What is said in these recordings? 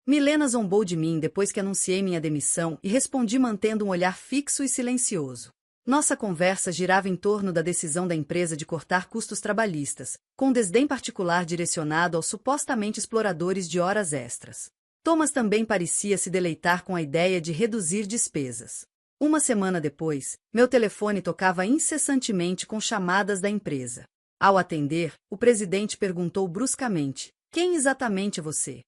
Milena zombou de mim depois que anunciei minha demissão e respondi mantendo um olhar fixo e silencioso. Nossa conversa girava em torno da decisão da empresa de cortar custos trabalhistas, com desdém particular direcionado aos supostamente exploradores de horas extras. Thomas também parecia se deleitar com a ideia de reduzir despesas. Uma semana depois, meu telefone tocava incessantemente com chamadas da empresa. Ao atender, o presidente perguntou bruscamente: "Quem exatamente é você?"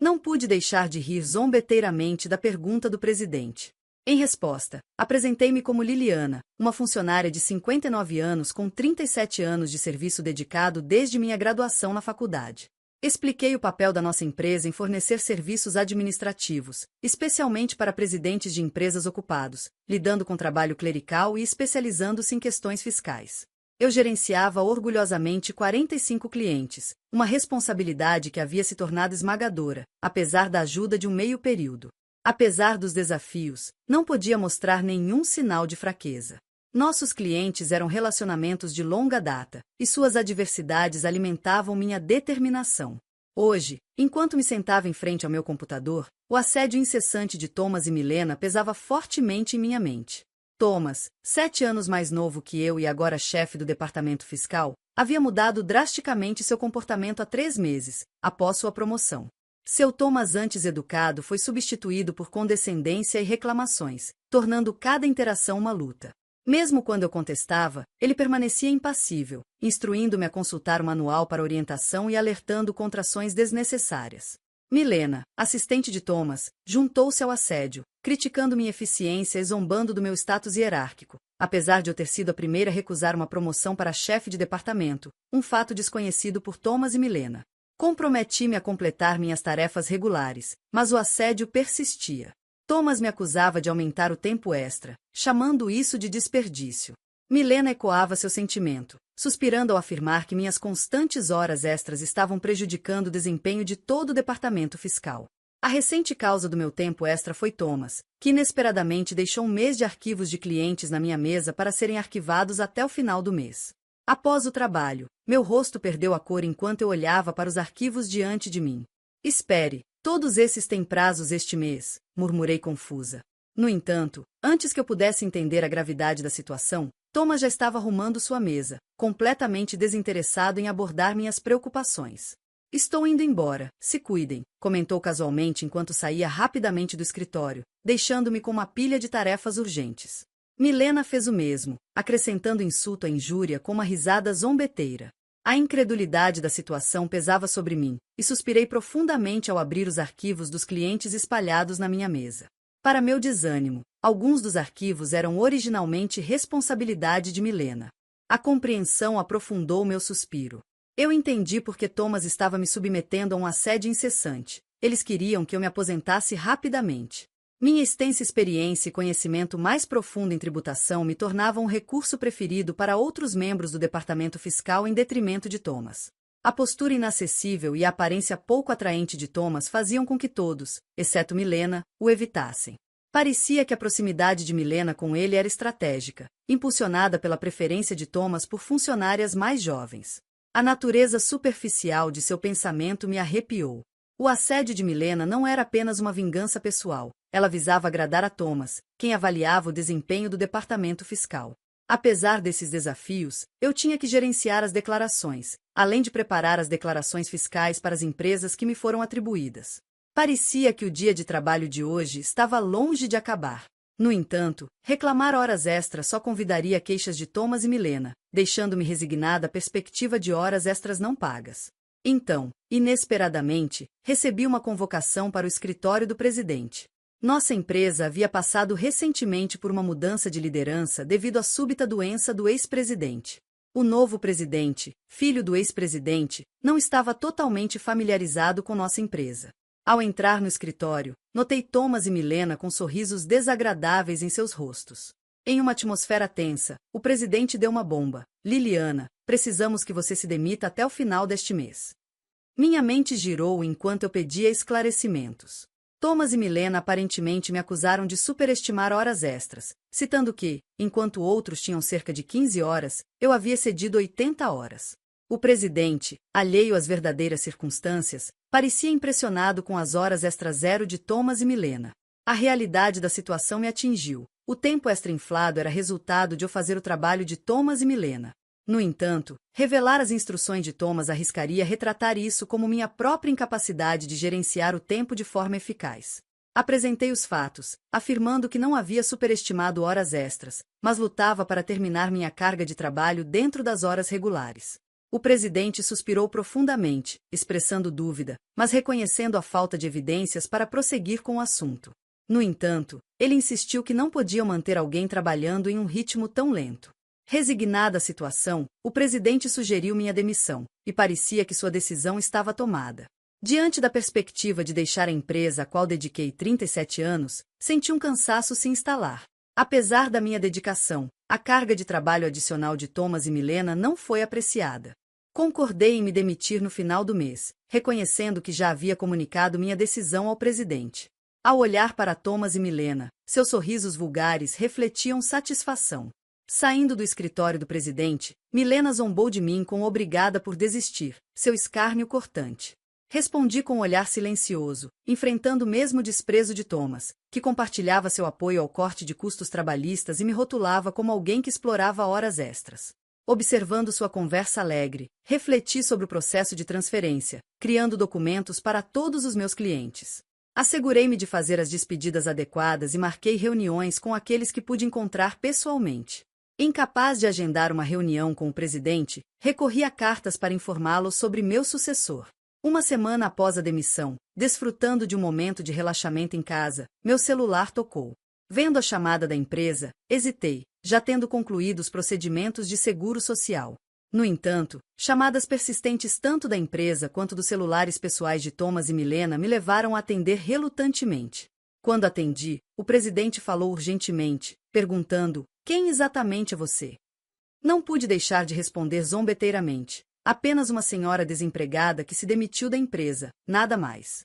Não pude deixar de rir zombeteiramente da pergunta do presidente. Em resposta, apresentei-me como Liliana, uma funcionária de 59 anos com 37 anos de serviço dedicado desde minha graduação na faculdade. Expliquei o papel da nossa empresa em fornecer serviços administrativos, especialmente para presidentes de empresas ocupados, lidando com trabalho clerical e especializando-se em questões fiscais. Eu gerenciava orgulhosamente 45 clientes, uma responsabilidade que havia se tornado esmagadora, apesar da ajuda de um meio período. Apesar dos desafios, não podia mostrar nenhum sinal de fraqueza. Nossos clientes eram relacionamentos de longa data, e suas adversidades alimentavam minha determinação. Hoje, enquanto me sentava em frente ao meu computador, o assédio incessante de Thomas e Milena pesava fortemente em minha mente. Thomas, 7 anos mais novo que eu e agora chefe do departamento fiscal, havia mudado drasticamente seu comportamento há 3 meses, após sua promoção. Seu Thomas antes educado foi substituído por condescendência e reclamações, tornando cada interação uma luta. Mesmo quando eu contestava, ele permanecia impassível, instruindo-me a consultar o manual para orientação e alertando contra ações desnecessárias. Milena, assistente de Thomas, juntou-se ao assédio, criticando minha eficiência e zombando do meu status hierárquico, apesar de eu ter sido a primeira a recusar uma promoção para chefe de departamento, um fato desconhecido por Thomas e Milena. Comprometi-me a completar minhas tarefas regulares, mas o assédio persistia. Thomas me acusava de aumentar o tempo extra, chamando isso de desperdício. Milena ecoava seu sentimento, suspirando ao afirmar que minhas constantes horas extras estavam prejudicando o desempenho de todo o departamento fiscal. A recente causa do meu tempo extra foi Thomas, que inesperadamente deixou um mês de arquivos de clientes na minha mesa para serem arquivados até o final do mês. Após o trabalho, meu rosto perdeu a cor enquanto eu olhava para os arquivos diante de mim. "Espere, todos esses têm prazos este mês", murmurei confusa. No entanto, antes que eu pudesse entender a gravidade da situação, Thomas já estava arrumando sua mesa, completamente desinteressado em abordar minhas preocupações. "Estou indo embora, se cuidem", comentou casualmente enquanto saía rapidamente do escritório, deixando-me com uma pilha de tarefas urgentes. Milena fez o mesmo, acrescentando insulto à injúria com uma risada zombeteira. A incredulidade da situação pesava sobre mim, e suspirei profundamente ao abrir os arquivos dos clientes espalhados na minha mesa. Para meu desânimo, alguns dos arquivos eram originalmente responsabilidade de Milena. A compreensão aprofundou meu suspiro. Eu entendi por que Thomas estava me submetendo a um assédio incessante. Eles queriam que eu me aposentasse rapidamente. Minha extensa experiência e conhecimento mais profundo em tributação me tornavam um recurso preferido para outros membros do departamento fiscal em detrimento de Thomas. A postura inacessível e a aparência pouco atraente de Thomas faziam com que todos, exceto Milena, o evitassem. Parecia que a proximidade de Milena com ele era estratégica, impulsionada pela preferência de Thomas por funcionárias mais jovens. A natureza superficial de seu pensamento me arrepiou. O assédio de Milena não era apenas uma vingança pessoal, ela visava agradar a Thomas, quem avaliava o desempenho do departamento fiscal. Apesar desses desafios, eu tinha que gerenciar as declarações, além de preparar as declarações fiscais para as empresas que me foram atribuídas. Parecia que o dia de trabalho de hoje estava longe de acabar. No entanto, reclamar horas extras só convidaria queixas de Thomas e Milena, deixando-me resignada à perspectiva de horas extras não pagas. Então, inesperadamente, recebi uma convocação para o escritório do presidente. Nossa empresa havia passado recentemente por uma mudança de liderança devido à súbita doença do ex-presidente. O novo presidente, filho do ex-presidente, não estava totalmente familiarizado com nossa empresa. Ao entrar no escritório, notei Thomas e Milena com sorrisos desagradáveis em seus rostos. Em uma atmosfera tensa, o presidente deu uma bomba. "Liliana, precisamos que você se demita até o final deste mês." Minha mente girou enquanto eu pedia esclarecimentos. Thomas e Milena aparentemente me acusaram de superestimar horas extras, citando que, enquanto outros tinham cerca de 15 horas, eu havia cedido 80 horas. O presidente, alheio às verdadeiras circunstâncias, Parecia impressionado com as horas extra zero de Thomas e Milena. A realidade da situação me atingiu. O tempo extra inflado era resultado de eu fazer o trabalho de Thomas e Milena. No entanto, revelar as instruções de Thomas arriscaria retratar isso como minha própria incapacidade de gerenciar o tempo de forma eficaz. Apresentei os fatos, afirmando que não havia superestimado horas extras, mas lutava para terminar minha carga de trabalho dentro das horas regulares. O presidente suspirou profundamente, expressando dúvida, mas reconhecendo a falta de evidências para prosseguir com o assunto. No entanto, ele insistiu que não podiam manter alguém trabalhando em um ritmo tão lento. Resignada à situação, o presidente sugeriu minha demissão, e parecia que sua decisão estava tomada. Diante da perspectiva de deixar a empresa a qual dediquei 37 anos, senti um cansaço se instalar. Apesar da minha dedicação, a carga de trabalho adicional de Thomas e Milena não foi apreciada. Concordei em me demitir no final do mês, reconhecendo que já havia comunicado minha decisão ao presidente. Ao olhar para Thomas e Milena, seus sorrisos vulgares refletiam satisfação. Saindo do escritório do presidente, Milena zombou de mim com obrigada por desistir, seu escárnio cortante. Respondi com um olhar silencioso, enfrentando o mesmo desprezo de Thomas, que compartilhava seu apoio ao corte de custos trabalhistas e me rotulava como alguém que explorava horas extras. Observando sua conversa alegre, refleti sobre o processo de transferência, criando documentos para todos os meus clientes. Assegurei-me de fazer as despedidas adequadas e marquei reuniões com aqueles que pude encontrar pessoalmente. Incapaz de agendar uma reunião com o presidente, recorri a cartas para informá-lo sobre meu sucessor. Uma semana após a demissão, desfrutando de um momento de relaxamento em casa, meu celular tocou. Vendo a chamada da empresa, hesitei, já tendo concluído os procedimentos de seguro social. No entanto, chamadas persistentes tanto da empresa quanto dos celulares pessoais de Thomas e Milena me levaram a atender relutantemente. Quando atendi, o presidente falou urgentemente, perguntando: "Quem exatamente é você?" Não pude deixar de responder zombeteiramente: "Apenas uma senhora desempregada que se demitiu da empresa, nada mais."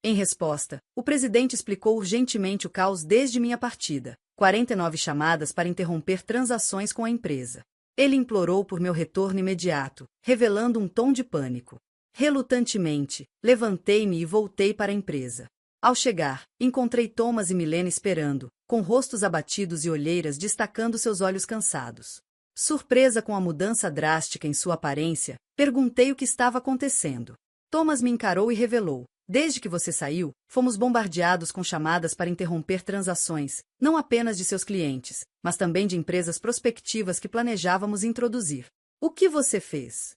Em resposta, o presidente explicou urgentemente o caos desde minha partida, 49 chamadas para interromper transações com a empresa. Ele implorou por meu retorno imediato, revelando um tom de pânico. Relutantemente, levantei-me e voltei para a empresa. Ao chegar, encontrei Thomas e Milena esperando, com rostos abatidos e olheiras destacando seus olhos cansados. Surpresa com a mudança drástica em sua aparência, perguntei o que estava acontecendo. Thomas me encarou e revelou: "Desde que você saiu, fomos bombardeados com chamadas para interromper transações, não apenas de seus clientes, mas também de empresas prospectivas que planejávamos introduzir. O que você fez?"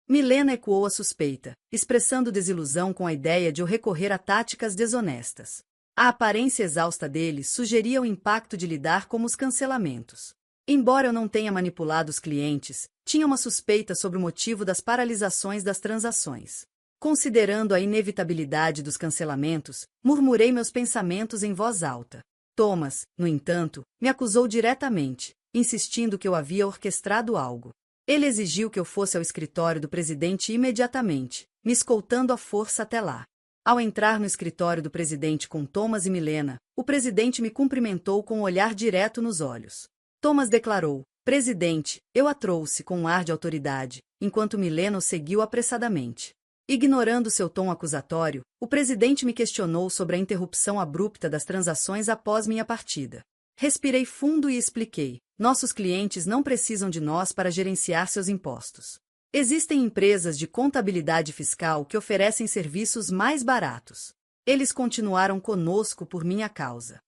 Milena ecoou a suspeita, expressando desilusão com a ideia de eu recorrer a táticas desonestas. A aparência exausta dele sugeria o impacto de lidar com os cancelamentos. Embora eu não tenha manipulado os clientes, tinha uma suspeita sobre o motivo das paralisações das transações. Considerando a inevitabilidade dos cancelamentos, murmurei meus pensamentos em voz alta. Thomas, no entanto, me acusou diretamente, insistindo que eu havia orquestrado algo. Ele exigiu que eu fosse ao escritório do presidente imediatamente, me escoltando à força até lá. Ao entrar no escritório do presidente com Thomas e Milena, o presidente me cumprimentou com um olhar direto nos olhos. Thomas declarou: "Presidente, eu a trouxe", com um ar de autoridade, enquanto Milena o seguiu apressadamente. Ignorando seu tom acusatório, o presidente me questionou sobre a interrupção abrupta das transações após minha partida. Respirei fundo e expliquei: "Nossos clientes não precisam de nós para gerenciar seus impostos. Existem empresas de contabilidade fiscal que oferecem serviços mais baratos. Eles continuaram conosco por minha causa."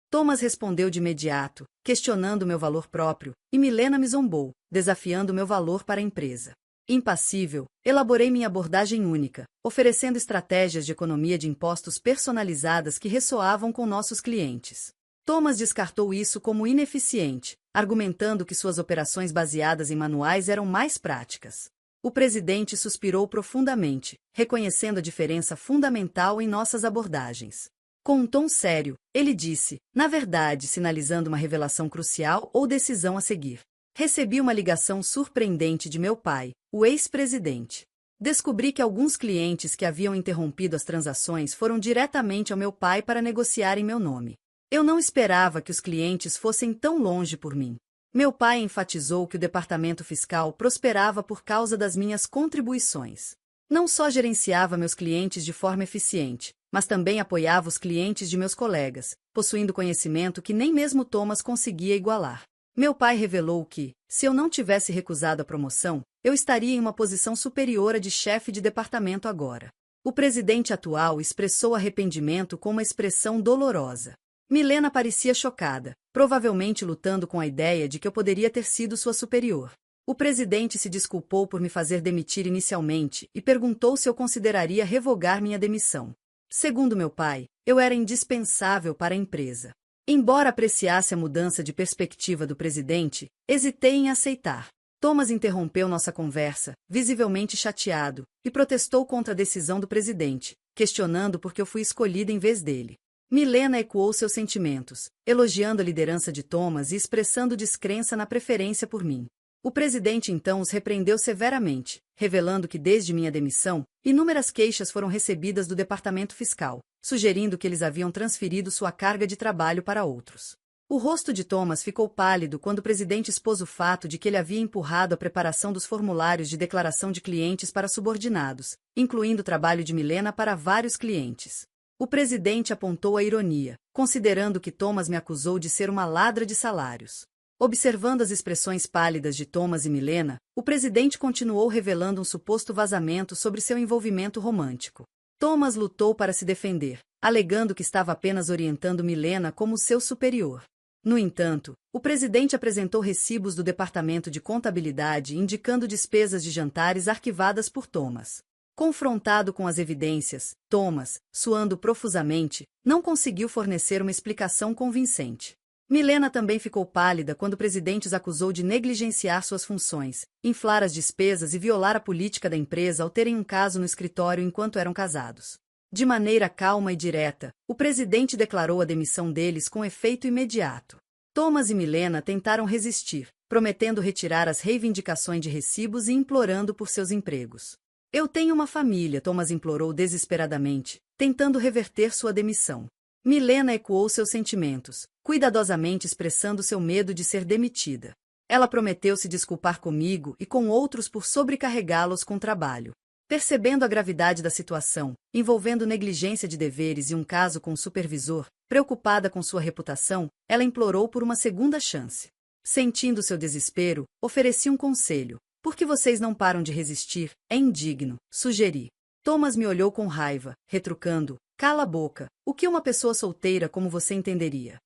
Thomas respondeu de imediato, questionando meu valor próprio, e Milena me zombou, desafiando meu valor para a empresa. Impassível, elaborei minha abordagem única, oferecendo estratégias de economia de impostos personalizadas que ressoavam com nossos clientes. Thomas descartou isso como ineficiente, argumentando que suas operações baseadas em manuais eram mais práticas. O presidente suspirou profundamente, reconhecendo a diferença fundamental em nossas abordagens. Com um tom sério, ele disse, na verdade sinalizando uma revelação crucial ou decisão a seguir: "Recebi uma ligação surpreendente de meu pai, o ex-presidente. Descobri que alguns clientes que haviam interrompido as transações foram diretamente ao meu pai para negociar em meu nome. Eu não esperava que os clientes fossem tão longe por mim. Meu pai enfatizou que o departamento fiscal prosperava por causa das minhas contribuições. Não só gerenciava meus clientes de forma eficiente, mas também apoiava os clientes de meus colegas, possuindo conhecimento que nem mesmo Thomas conseguia igualar. Meu pai revelou que, se eu não tivesse recusado a promoção, eu estaria em uma posição superior à de chefe de departamento agora. O presidente atual expressou arrependimento com uma expressão dolorosa. Milena parecia chocada, provavelmente lutando com a ideia de que eu poderia ter sido sua superior. O presidente se desculpou por me fazer demitir inicialmente e perguntou se eu consideraria revogar minha demissão. Segundo meu pai, eu era indispensável para a empresa. Embora apreciasse a mudança de perspectiva do presidente, hesitei em aceitar. Thomas interrompeu nossa conversa, visivelmente chateado, e protestou contra a decisão do presidente, questionando por que eu fui escolhida em vez dele. Milena ecoou seus sentimentos, elogiando a liderança de Thomas e expressando descrença na preferência por mim. O presidente então os repreendeu severamente, revelando que desde minha demissão, inúmeras queixas foram recebidas do departamento fiscal, sugerindo que eles haviam transferido sua carga de trabalho para outros. O rosto de Thomas ficou pálido quando o presidente expôs o fato de que ele havia empurrado a preparação dos formulários de declaração de clientes para subordinados, incluindo o trabalho de Milena para vários clientes. O presidente apontou a ironia, considerando que Thomas me acusou de ser uma ladra de salários. Observando as expressões pálidas de Thomas e Milena, o presidente continuou revelando um suposto vazamento sobre seu envolvimento romântico. Thomas lutou para se defender, alegando que estava apenas orientando Milena como seu superior. No entanto, o presidente apresentou recibos do departamento de contabilidade indicando despesas de jantares arquivadas por Thomas. Confrontado com as evidências, Thomas, suando profusamente, não conseguiu fornecer uma explicação convincente. Milena também ficou pálida quando o presidente os acusou de negligenciar suas funções, inflar as despesas e violar a política da empresa ao terem um caso no escritório enquanto eram casados. De maneira calma e direta, o presidente declarou a demissão deles com efeito imediato. Thomas e Milena tentaram resistir, prometendo retirar as reivindicações de recibos e implorando por seus empregos. Eu tenho uma família, Thomas implorou desesperadamente, tentando reverter sua demissão. Milena ecoou seus sentimentos, cuidadosamente expressando seu medo de ser demitida. Ela prometeu se desculpar comigo e com outros por sobrecarregá-los com trabalho. Percebendo a gravidade da situação, envolvendo negligência de deveres e um caso com o supervisor, preocupada com sua reputação, ela implorou por uma segunda chance. Sentindo seu desespero, ofereci um conselho. Por que vocês não param de resistir? É indigno, sugeri. Thomas me olhou com raiva, retrucando, cala a boca, o que uma pessoa solteira como você entenderia?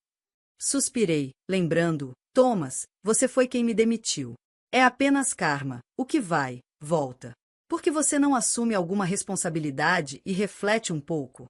Suspirei, lembrando, Thomas, você foi quem me demitiu. É apenas karma, o que vai, volta. Por que você não assume alguma responsabilidade e reflete um pouco?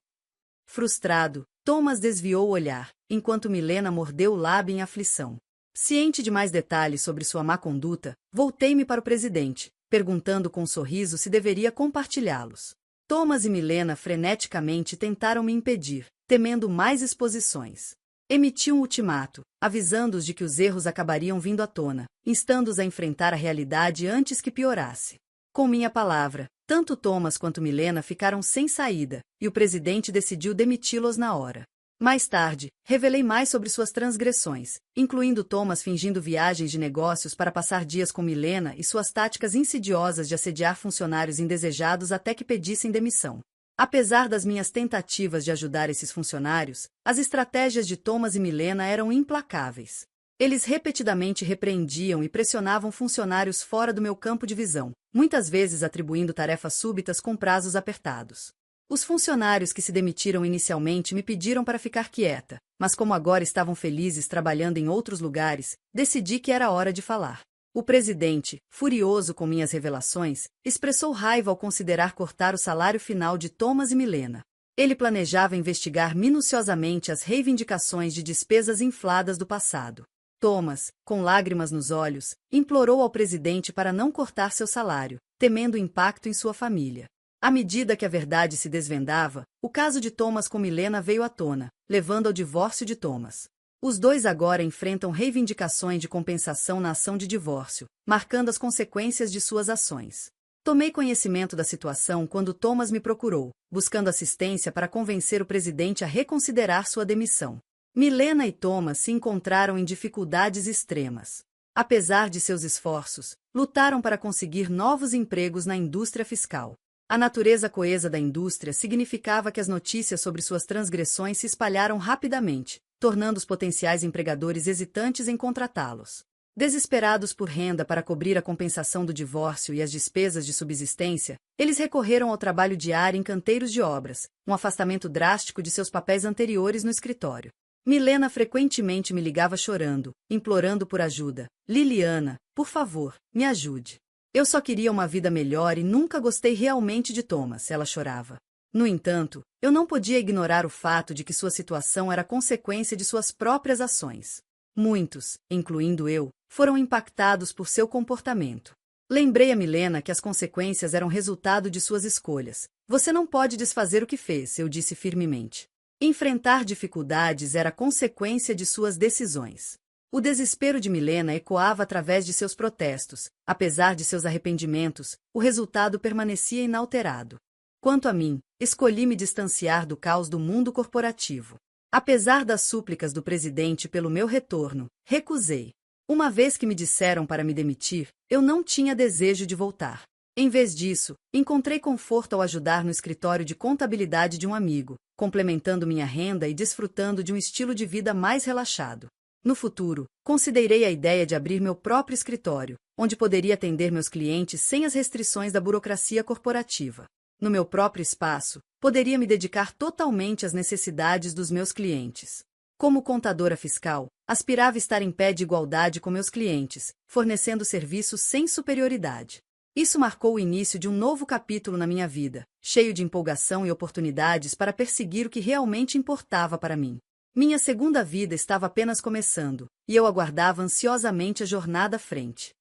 Frustrado, Thomas desviou o olhar, enquanto Milena mordeu o lábio em aflição. Ciente de mais detalhes sobre sua má conduta, voltei-me para o presidente, perguntando com um sorriso se deveria compartilhá-los. Thomas e Milena freneticamente tentaram me impedir, temendo mais exposições. Emiti um ultimato, avisando-os de que os erros acabariam vindo à tona, instando-os a enfrentar a realidade antes que piorasse. Com minha palavra, tanto Thomas quanto Milena ficaram sem saída, e o presidente decidiu demiti-los na hora. Mais tarde, revelei mais sobre suas transgressões, incluindo Thomas fingindo viagens de negócios para passar dias com Milena e suas táticas insidiosas de assediar funcionários indesejados até que pedissem demissão. Apesar das minhas tentativas de ajudar esses funcionários, as estratégias de Thomas e Milena eram implacáveis. Eles repetidamente repreendiam e pressionavam funcionários fora do meu campo de visão, muitas vezes atribuindo tarefas súbitas com prazos apertados. Os funcionários que se demitiram inicialmente me pediram para ficar quieta, mas como agora estavam felizes trabalhando em outros lugares, decidi que era hora de falar. O presidente, furioso com minhas revelações, expressou raiva ao considerar cortar o salário final de Thomas e Milena. Ele planejava investigar minuciosamente as reivindicações de despesas infladas do passado. Thomas, com lágrimas nos olhos, implorou ao presidente para não cortar seu salário, temendo o impacto em sua família. À medida que a verdade se desvendava, o caso de Thomas com Milena veio à tona, levando ao divórcio de Thomas. Os dois agora enfrentam reivindicações de compensação na ação de divórcio, marcando as consequências de suas ações. Tomei conhecimento da situação quando Thomas me procurou, buscando assistência para convencer o presidente a reconsiderar sua demissão. Milena e Thomas se encontraram em dificuldades extremas. Apesar de seus esforços, lutaram para conseguir novos empregos na indústria fiscal. A natureza coesa da indústria significava que as notícias sobre suas transgressões se espalharam rapidamente, tornando os potenciais empregadores hesitantes em contratá-los. Desesperados por renda para cobrir a compensação do divórcio e as despesas de subsistência, eles recorreram ao trabalho diário em canteiros de obras, um afastamento drástico de seus papéis anteriores no escritório. Milena frequentemente me ligava chorando, implorando por ajuda. Liliana, por favor, me ajude. Eu só queria uma vida melhor e nunca gostei realmente de Thomas, ela chorava. No entanto, eu não podia ignorar o fato de que sua situação era consequência de suas próprias ações. Muitos, incluindo eu, foram impactados por seu comportamento. Lembrei a Milena que as consequências eram resultado de suas escolhas. Você não pode desfazer o que fez, eu disse firmemente. Enfrentar dificuldades era consequência de suas decisões. O desespero de Milena ecoava através de seus protestos. Apesar de seus arrependimentos, o resultado permanecia inalterado. Quanto a mim, escolhi me distanciar do caos do mundo corporativo. Apesar das súplicas do presidente pelo meu retorno, recusei. Uma vez que me disseram para me demitir, eu não tinha desejo de voltar. Em vez disso, encontrei conforto ao ajudar no escritório de contabilidade de um amigo, complementando minha renda e desfrutando de um estilo de vida mais relaxado. No futuro, considerei a ideia de abrir meu próprio escritório, onde poderia atender meus clientes sem as restrições da burocracia corporativa. No meu próprio espaço, poderia me dedicar totalmente às necessidades dos meus clientes. Como contadora fiscal, aspirava estar em pé de igualdade com meus clientes, fornecendo serviços sem superioridade. Isso marcou o início de um novo capítulo na minha vida, cheio de empolgação e oportunidades para perseguir o que realmente importava para mim. Minha segunda vida estava apenas começando, e eu aguardava ansiosamente a jornada à frente.